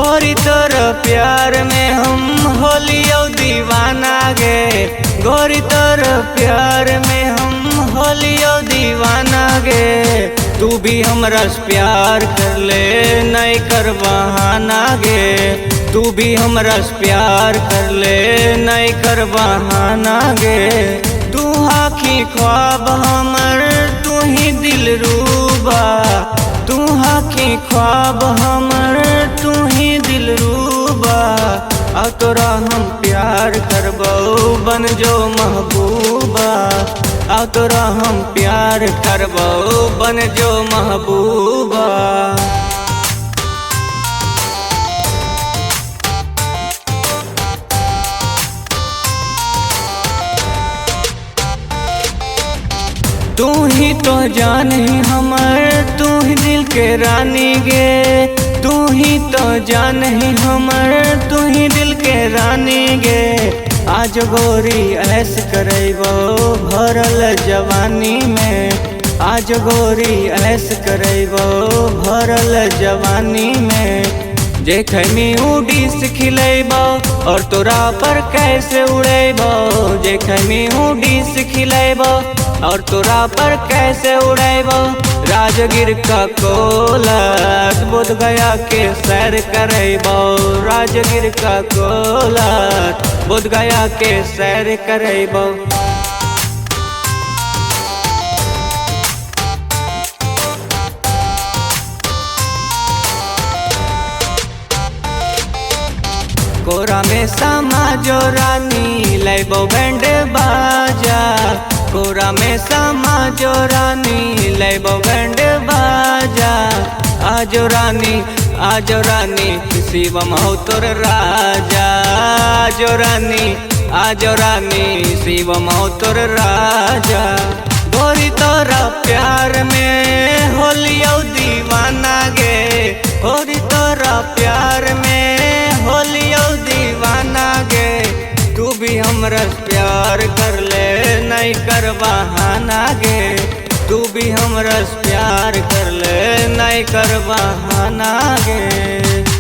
गोरी तोर प्यार में हम होलियो दीवाना गे। गोरी तोर प्यार में हम होलियो दीवाना गे। तू भी हमरा से प्यार कर ले नहीं कर बहाना गे। तू भी हमरा से प्यार कर ले नहीं कर बहाना गे। तू आँखी ख्वाब हमर तू ही दिल रूबा। तू आँखी ख्वाब हमर तू ही दिल रूबा। आ तोरा हम प्यार करबो बन जो महबूबा। आ तोरा हम प्यार करबो बन जो महबूबा। तू ही तो जान ही हमर तू ही दिल के रानी गे। तू ही तो जान ही हमर तू ही दिल के रानी गे। आज गोरी ऐस करैबो भरल जवानी में। आज गोरी ऐस करैबो भरल जवानी में। जेखनी उड़ीस खिलैबो और तोरा पर कैसे उड़ैबो। जेखनी उड़ीस खिलैबो और तोरा पर कैसे उड़ैबो। राजगीर का कोलत बोध गया के सैर करैबो। राजगीर का कोलत बोध गया के सैर करैबो। कोरा में समा जो रानी लैबो बैंड बाजा। कोरा में समा जो रानी लैबो बैंड बाजा। आजो रानी शिवम हो तोर राजा। आजो रानी शिवम हो तोर राजा। गोरी तोरा प्यार में होलियो दीवाना गे। गोरी तोरा प्यार में होलियो दीवाना गे। तू भी हमरा प्यार कर ले नहीं कर बहाना गे। तू भी हमरा प्यार कर ले नहीं कर बहाना गे।